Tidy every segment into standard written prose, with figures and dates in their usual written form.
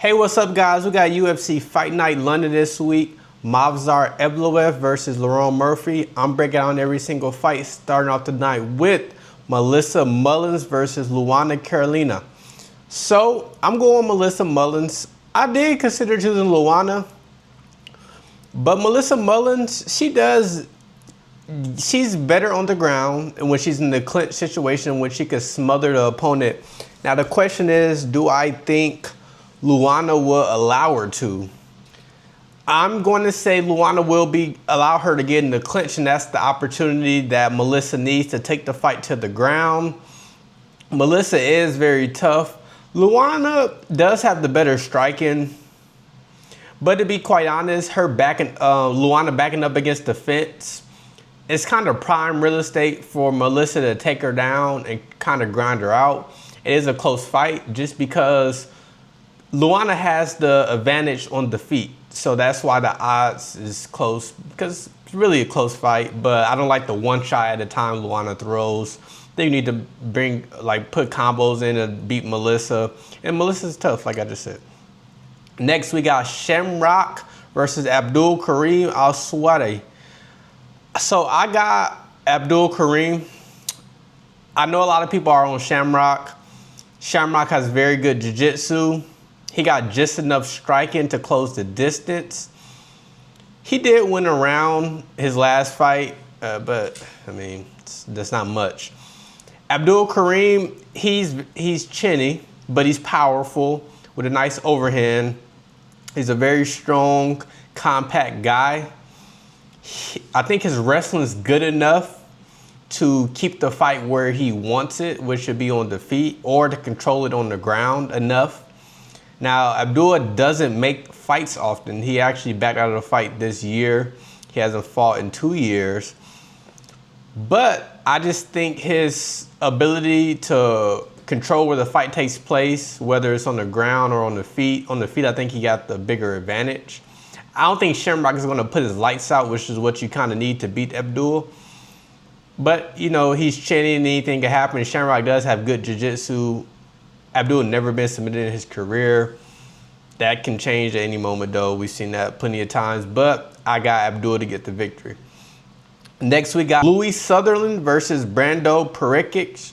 Hey, what's up, guys? We got UFC Fight Night London this week. Movsar Evloev versus Lerone Murphy. I'm breaking down every single fight, starting off the night with Melissa Mullins versus Luana Carolina. So, I'm going Melissa Mullins. I did consider choosing Luana, but Melissa Mullins, she's better on the ground, and when she's in the clinch situation, when she could smother the opponent. Now, the question is, do I think Luana will allow her to? I'm going to say Luana will allow her to get in the clinch, and that's the opportunity that Melissa needs to take the fight to the ground. Melissa is very tough. Luana does have the better striking, but to be quite honest, Luana backing up against the fence, it's kind of prime real estate for Melissa to take her down and kind of grind her out. It is a close fight just because Luana has the advantage on the feet. So that's why the odds is close, because it's really a close fight. But I don't like the one shot at a time Luana throws. They need to put combos in and beat Melissa. And Melissa's tough, like I just said. Next, we got Shem versus Abdul-Kareem Al-Selwady. So I got Abdul-Kareem. I know a lot of people are on Shamrock. Shamrock has very good jiu-jitsu. He got just enough striking to close the distance. He did win a round his last fight, but I mean, that's not much. Abdul-Kareem, he's chinny, but he's powerful with a nice overhand. He's a very strong, compact guy. I think his wrestling is good enough to keep the fight where he wants it, which should be on the feet, or to control it on the ground enough. Now, Abdul doesn't make fights often. He actually backed out of the fight this year. He hasn't fought in 2 years. But I just think his ability to control where the fight takes place, whether it's on the ground or on the feet, I think he got the bigger advantage. I don't think Shamrock is going to put his lights out, which is what you kind of need to beat Abdul. But, you know, he's chinny and anything can happen. Shamrock does have good jiu-jitsu. Abdul never been submitted in his career. That can change at any moment, though. We've seen that plenty of times. But I got Abdul to get the victory. Next, we got Louie Sutherland versus Brando Peričić.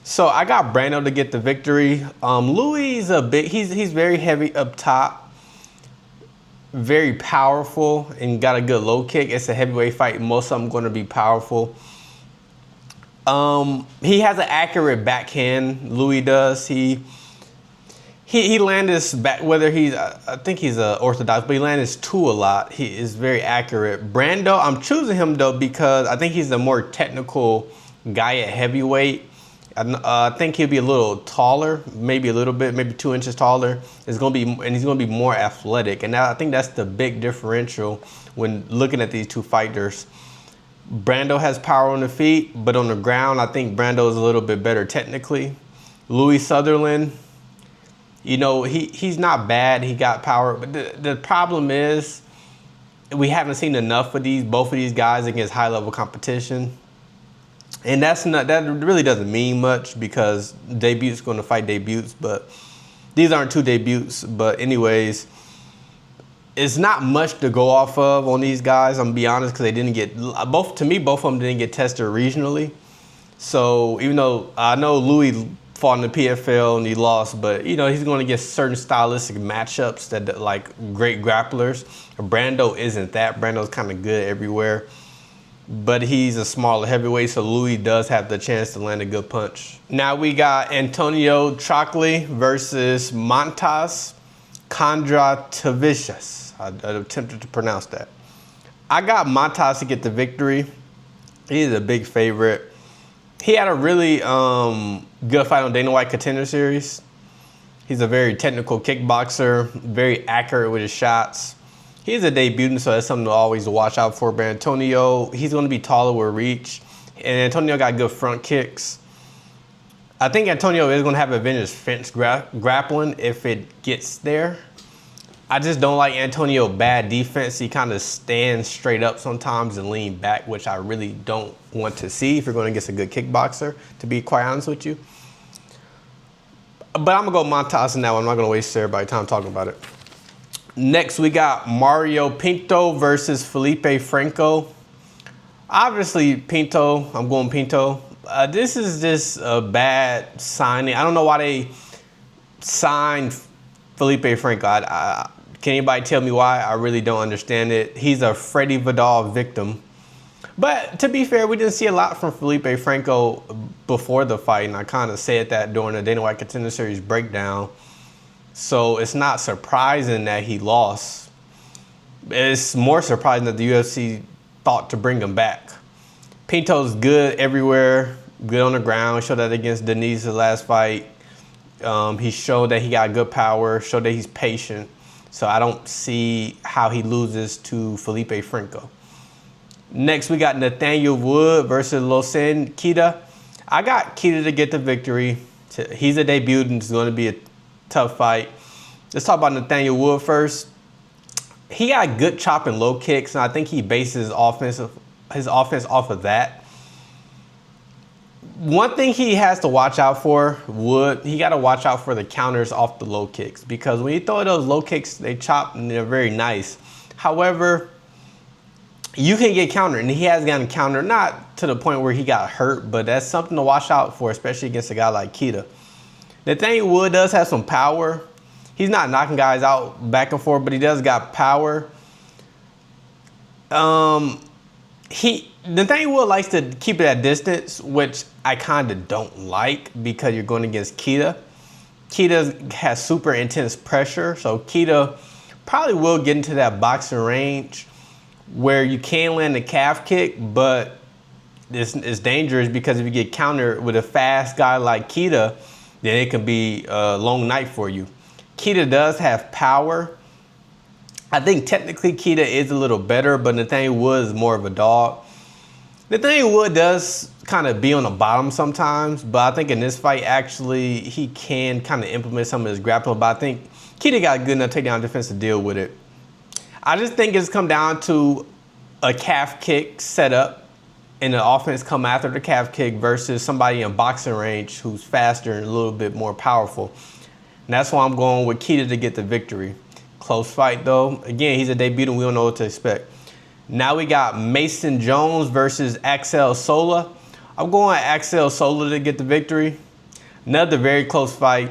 So I got Brando to get the victory. Louie's he's very heavy up top, very powerful, and got a good low kick. It's a heavyweight fight. Most of them going to be powerful. He has an accurate backhand. Louie does. He lands his back, whether I think he's orthodox, but he lands his two a lot. He is very accurate. Brando, I'm choosing him though because I think he's the more technical guy at heavyweight. I think he'll be a little taller, maybe a little bit, maybe 2 inches taller. He's gonna be more athletic, and I think that's the big differential when looking at these two fighters. Brando has power on the feet, but on the ground, I think Brando is a little bit better technically. Louie Sutherland, you know, he's not bad. He got power, but the problem is we haven't seen enough of both of these guys against high-level competition. And that really doesn't mean much because debuts going to fight debuts, but these aren't two debuts. But anyways, it's not much to go off of on these guys. I'm gonna be honest, because they didn't get both of them didn't get tested regionally. So even though I know Louie fought in the PFL and he lost, but you know he's going to get certain stylistic matchups that like great grapplers. Brando isn't that. Brando's kind of good everywhere, but he's a smaller heavyweight, so Louie does have the chance to land a good punch. Now we got Antonio Trócoli versus Mantas Kondratavičius. I attempted to pronounce that. I got Mantas to get the victory. He's a big favorite. He had a really good fight on Dana White Contender Series. He's a very technical kickboxer, very accurate with his shots. He's a debutant, so that's something to always watch out for. But Antonio, he's going to be taller with reach. And Antonio got good front kicks. I think Antonio is going to have advantage fence grappling if it gets there. I just don't like Antonio bad defense. He kind of stands straight up sometimes and lean back, which I really don't want to see if you're going against a good kickboxer, to be quite honest with you. But I'm going to go Mantas in that one. I'm not going to waste everybody's time talking about it. Next, we got Mario Pinto versus Felipe Franco. Obviously, Pinto. I'm going Pinto. This is just a bad signing. I don't know why they signed Felipe Franco. Can anybody tell me why? I really don't understand it. He's a Freddie Vidal victim. But to be fair, we didn't see a lot from Felipe Franco before the fight, and I kind of said that during the Dana White Contender Series breakdown. So it's not surprising that he lost. It's more surprising that the UFC thought to bring him back. Pinto's good everywhere, good on the ground. Showed that against Denise the last fight. He showed that he got good power, showed that he's patient. So I don't see how he loses to Felipe Franco. Next, we got Nathaniel Wood versus Losene Keita. I got Keita to get the victory. He's a debutant. It's going to be a tough fight. Let's talk about Nathaniel Wood first. He got good chop and low kicks, and I think he bases his offense off of that. One thing he has to watch out for, Wood, he got to watch out for the counters off the low kicks, because when you throw those low kicks, they chop and they're very nice. However, you can get countered, and he has gotten countered, not to the point where he got hurt, but that's something to watch out for, especially against a guy like Keita. Nathaniel Wood does have some power. He's not knocking guys out back and forth, but he does got power. Nathaniel Wood likes to keep it at distance, which I kind of don't like, because you're going against Keita. Keita has super intense pressure, so Keita probably will get into that boxing range where you can land a calf kick, but it's dangerous, because if you get countered with a fast guy like Keita, then it can be a long night for you. Keita does have power. I think technically Keita is a little better, but Nathaniel Wood is more of a dog. Nathaniel Wood does kind of be on the bottom sometimes, but I think in this fight, actually, he can kind of implement some of his grappling, but I think Keita got a good enough takedown defense to deal with it. I just think it's come down to a calf kick setup, and the offense come after the calf kick versus somebody in boxing range who's faster and a little bit more powerful. And that's why I'm going with Keita to get the victory. Close fight, though. Again, he's a debutant. We don't know what to expect. Now we got Mason Jones versus Axel Sola. I'm going Axel Sola to get the victory. Another very close fight.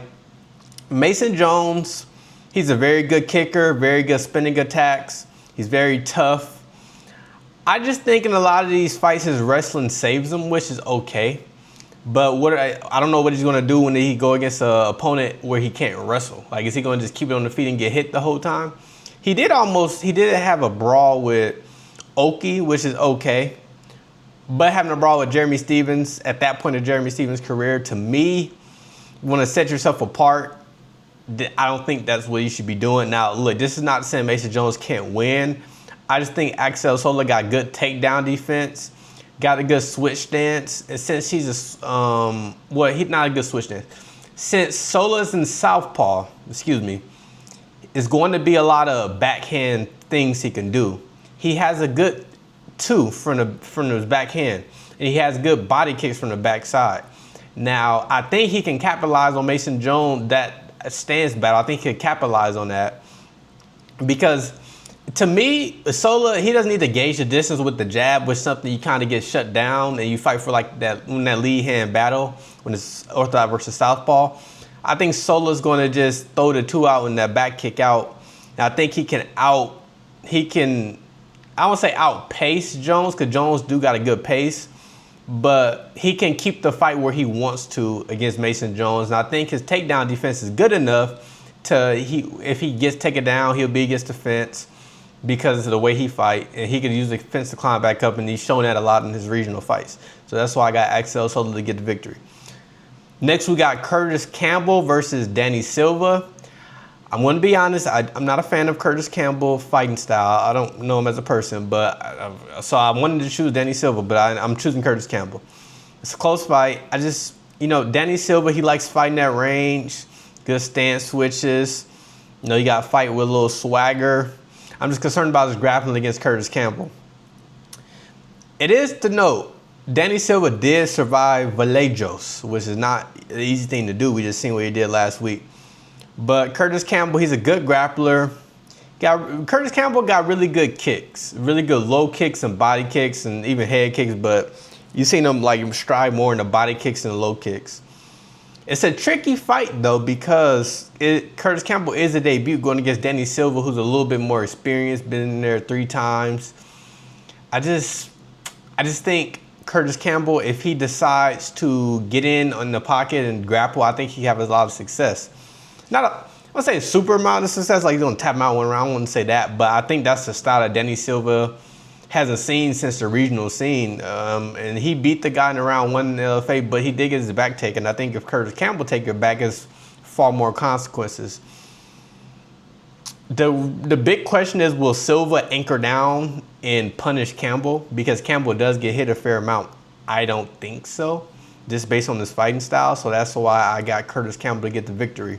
Mason Jones, he's a very good kicker, very good spinning attacks. He's very tough. I just think in a lot of these fights, his wrestling saves him, which is okay. But I don't know what he's going to do when he go against an opponent where he can't wrestle. Like, is he going to just keep it on the feet and get hit the whole time? He did have a brawl with Oki, which is okay. But having a brawl with Jeremy Stephens at that point of Jeremy Stephens' career, to me, you want to set yourself apart. I don't think that's what you should be doing. Now, look, this is not saying Mason Jones can't win. I just think Axel Sola got good takedown defense, got a good switch stance. And since he's he's not a good switch stance. Since Sola's in southpaw, it's going to be a lot of backhand things he can do. He has a good two from his backhand, and he has good body kicks from the backside. Now, I think he can capitalize on Mason Jones, that stance battle. I think he can capitalize on that, because to me, Sola, he doesn't need to gauge the distance with the jab, which is something you kind of get shut down and you fight for like that lead hand battle when it's orthodox versus southpaw. I think Sola's going to just throw the two out and that back kick out. Now, I think I won't say outpace Jones, because Jones do got a good pace, but he can keep the fight where he wants to against Mason Jones. And I think his takedown defense is good enough if he gets taken down, he'll be against the fence, because of the way he fight, and he could use the fence to climb back up, and he's shown that a lot in his regional fights. So that's why I got Axel Sola to get the victory. Next, we got Curtis Campbell versus Danny Silva. I'm going to be honest, I'm not a fan of Curtis Campbell fighting style. I don't know him as a person, so I wanted to choose Danny Silva, but I'm choosing Curtis Campbell. It's a close fight. Danny Silva, he likes fighting at range, good stance switches. You got to fight with a little swagger. I'm just concerned about his grappling against Curtis Campbell. It is to note, Danny Silva did survive Vallejos, which is not an easy thing to do. We just seen what he did last week. But Curtis Campbell, he's a good grappler. Curtis Campbell got really good kicks, really good low kicks and body kicks and even head kicks, but you seen him like stride more in the body kicks and the low kicks. It's a tricky fight though, because Curtis Campbell is a debut going against Danny Silva, who's a little bit more experienced, been in there 3 times. I just think Curtis Campbell, if he decides to get in the pocket and grapple, I think he have a lot of success. I won't say super amount of success, like he's gonna tap him out one round. I wouldn't say that, but I think that's the style that Danny Silva hasn't seen since the regional scene. And he beat the guy in round 1 in the LFA, but he did get his back taken. I think if Curtis Campbell take it back, it's far more consequences. The big question is, will Silva anchor down and punish Campbell? Because Campbell does get hit a fair amount. I don't think so, just based on his fighting style. So that's why I got Curtis Campbell to get the victory.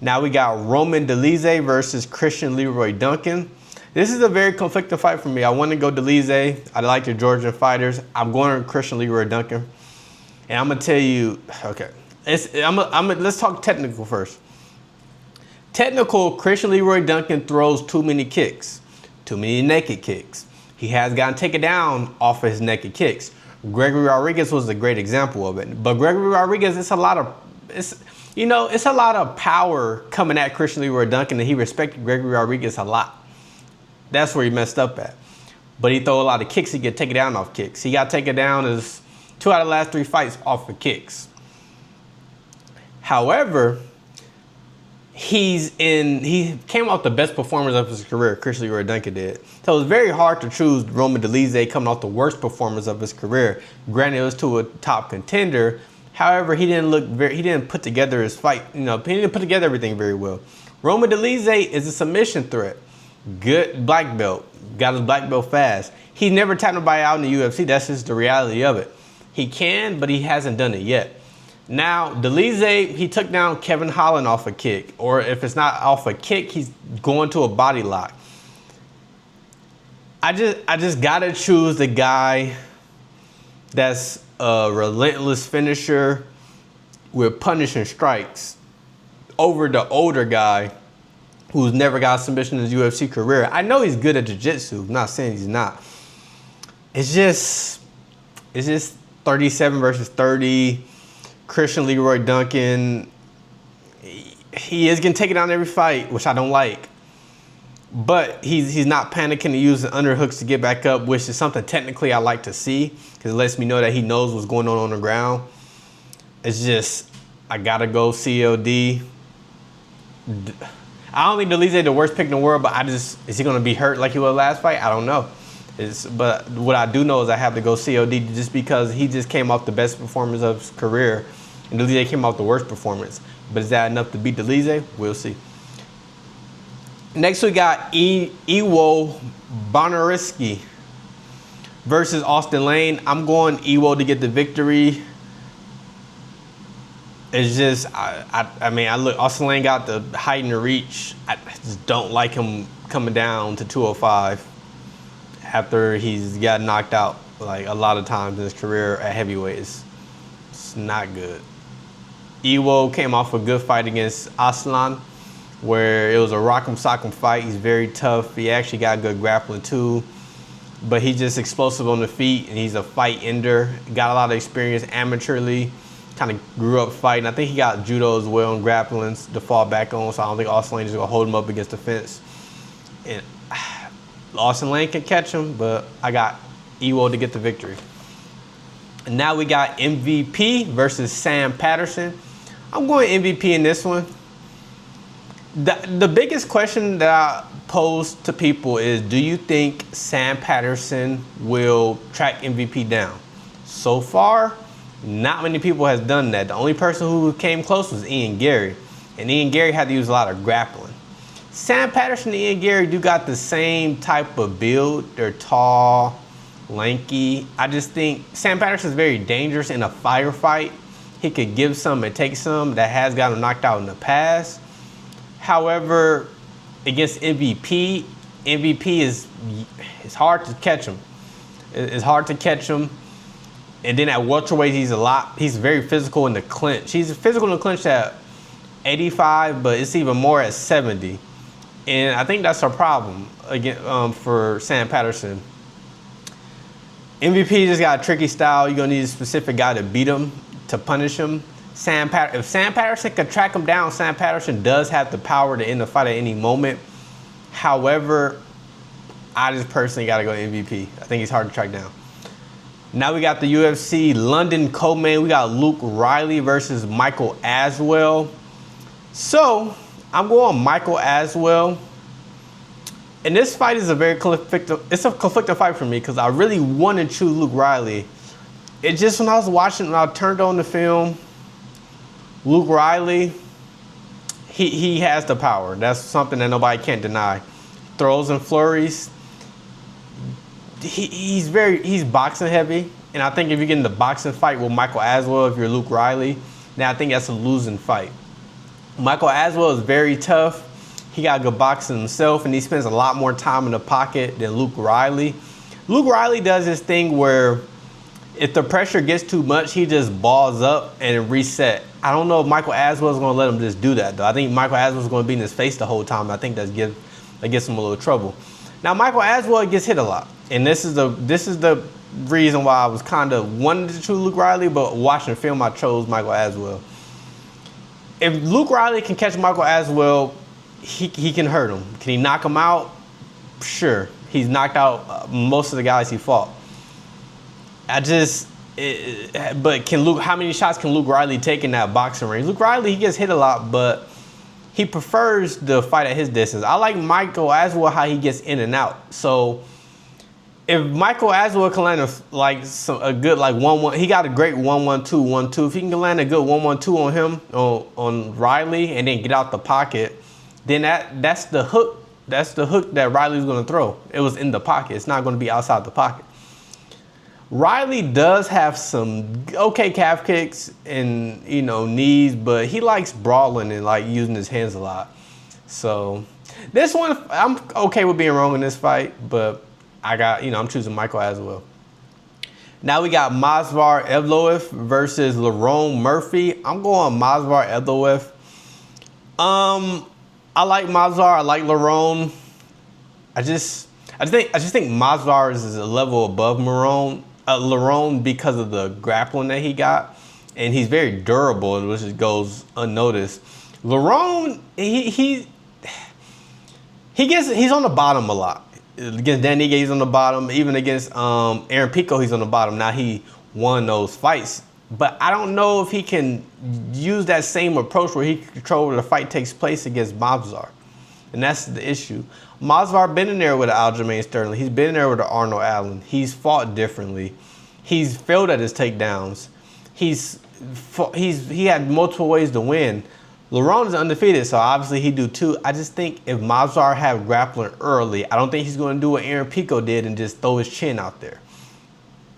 Now we got Roman Dolidze versus Christian Leroy Duncan. This is a very conflicting fight for me. I want to go Dolidze. I like the Georgian fighters. I'm going to Christian Leroy Duncan. And I'm going to tell you, okay, let's talk technical first. Technical, Christian Leroy Duncan throws too many kicks, too many naked kicks. He has gotten taken down off of his naked kicks. Gregory Rodriguez was a great example of it. But Gregory Rodriguez, it's a lot of power coming at Christian Leroy Duncan, and he respected Gregory Rodriguez a lot. That's where he messed up at. But he throw a lot of kicks, he get taken down off kicks. He got taken down as 2 out of the last 3 fights off of kicks. However, he came off the best performance of his career, Christian Leroy Duncan did. So it was very hard to choose Roman Dolidze coming off the worst performance of his career. Granted, it was to a top contender. However, he didn't put together his fight, he didn't put together everything very well. Roman Dolidze is a submission threat. Good black belt, got his black belt fast. He never tapped nobody out in the UFC. That's just the reality of it. He can, but he hasn't done it yet. Now, Dolidze, he took down Kevin Holland off a kick, or if it's not off a kick, he's going to a body lock. I just gotta choose the guy that's a relentless finisher with punishing strikes over the older guy who's never got a submission in his UFC career. I know he's good at jiu-jitsu. I'm not saying he's not. It's just 37 versus 30. Christian Leroy Duncan, he is getting taken down every fight, which I don't like. But he's not panicking to use the underhooks to get back up, which is something technically I like to see, because it lets me know that he knows what's going on the ground. It's just, I gotta go CLD. I don't think Dolidze the worst pick in the world, but is he gonna be hurt like he was last fight? I don't know. But what I do know is I have to go CLD just because he just came off the best performance of his career, and Dolidze came off the worst performance. But is that enough to beat Dolidze? We'll see. Next we got Iwo Baraniewski versus Austen Lane. I'm going Iwo to get the victory. It's just, look, Austen Lane got the height and the reach. I just don't like him coming down to 205 after he's got knocked out like a lot of times in his career at heavyweight. It's not good. Iwo came off a good fight against Aswell, where it was a rock'em sock'em fight. He's very tough. He actually got good grappling too, but he's just explosive on the feet, and he's a fight ender. Got a lot of experience amateurly. Kind of grew up fighting. I think he got judo as well and grappling to fall back on, so I don't think Austen Lane is going to hold him up against the fence. And Austen Lane can catch him, but I got Iwo to get the victory. And now we got MVP versus Sam Patterson. I'm going MVP in this one. The biggest question that I pose to people is, do you think Sam Patterson will track MVP down? So far, not many people has done that. The only person who came close was Ian Gary, and Ian Gary had to use a lot of grappling. Sam Patterson and Ian Gary do got the same type of build. They're tall, lanky. I just think Sam Patterson is very dangerous in a firefight. He could give some and take some. That has got him knocked out in the past. However, against MVP is hard to catch him. It's hard to catch him. And then at welterweight, he's very physical in the clinch. He's physical in the clinch at 85, but it's even more at 70. And I think that's a problem again for Sam Patterson. MVP just got a tricky style. You're gonna need a specific guy to beat him, to punish him. If Sam Patterson can track him down, Sam Patterson does have the power to end the fight at any moment. However, I just personally gotta go MVP. I think he's hard to track down. Now we got the UFC London co-main. We got Luke Riley versus Michael Aswell. So I'm going Michael Aswell. And this fight is a conflicting fight for me because I really want to choose Luke Riley. It just, when I turned on the film, Luke Riley, he has the power. That's something that nobody can't deny. Throws and flurries. He's boxing heavy, and I think if you get in the boxing fight with Michael Aswell, if you're Luke Riley, then I think that's a losing fight. Michael Aswell is very tough. He got good boxing himself, and he spends a lot more time in the pocket than Luke Riley. Luke Riley does this thing where if the pressure gets too much, he just balls up and reset. I don't know if Michael Aswell is going to let him just do that, though. I think Michael Aswell is going to be in his face the whole time. I think that gets him a little trouble. Now, Michael Aswell gets hit a lot, and this is the reason why I was kind of wanting to choose Luke Riley, but watching the film, I chose Michael Aswell. If Luke Riley can catch Michael Aswell, he can hurt him. Can he knock him out? Sure. He's knocked out most of the guys he fought. But how many shots can Luke Riley take in that boxing range? Luke Riley, he gets hit a lot, but he prefers the fight at his distance. I like Michael Aswell, how he gets in and out. So if Michael Aswell can land a good 1-1, he got a great 1-1-2, 1-2. If he can land a good 1-1-2 on him, on Riley, and then get out the pocket, then that's the hook. That's the hook that Riley's going to throw. It was in the pocket. It's not going to be outside the pocket. Riley does have some okay calf kicks and knees, but he likes brawling and using his hands a lot. So this one, I'm okay with being wrong in this fight, but I'm choosing Michael Aswell. Now we got Movsar Evloev versus Lerone Murphy. I'm going Movsar Evloev. I like Movsar. I like Lerone. I just think Movsar is a level above Lerone because of the grappling that he got, and he's very durable, which goes unnoticed. Lerone, he's on the bottom a lot. Against Dan Ige, he's on the bottom. Even against Aaron Pico, he's on the bottom. Now he won those fights, but I don't know if he can use that same approach where he can control where the fight takes place against Movsar, and that's the issue. Movsar been in there with Aljamain Sterling. He's been in there with Arnold Allen. He's fought differently. He's failed at his takedowns. He had multiple ways to win. Lerone is undefeated, so obviously he do too. I just think if Movsar had grappling early, I don't think he's going to do what Aaron Pico did and just throw his chin out there.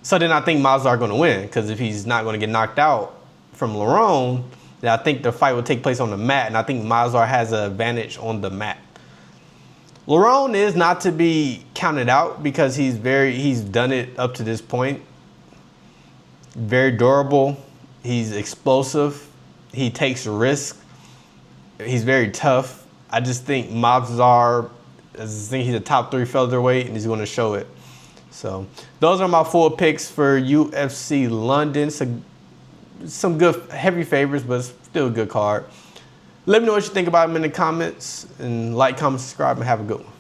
So then I think Movsar going to win, because if he's not going to get knocked out from Lerone, then I think the fight will take place on the mat, and I think Movsar has an advantage on the mat. Lerone is not to be counted out because he's done it up to this point. Very durable. He's explosive. He takes risks. He's very tough. I just think Movsar, he's a top 3 featherweight, and he's going to show it. So those are my 4 picks for UFC London. Some good heavy favorites, but still a good card. Let me know what you think about them in the comments, and like, comment, subscribe, and have a good one.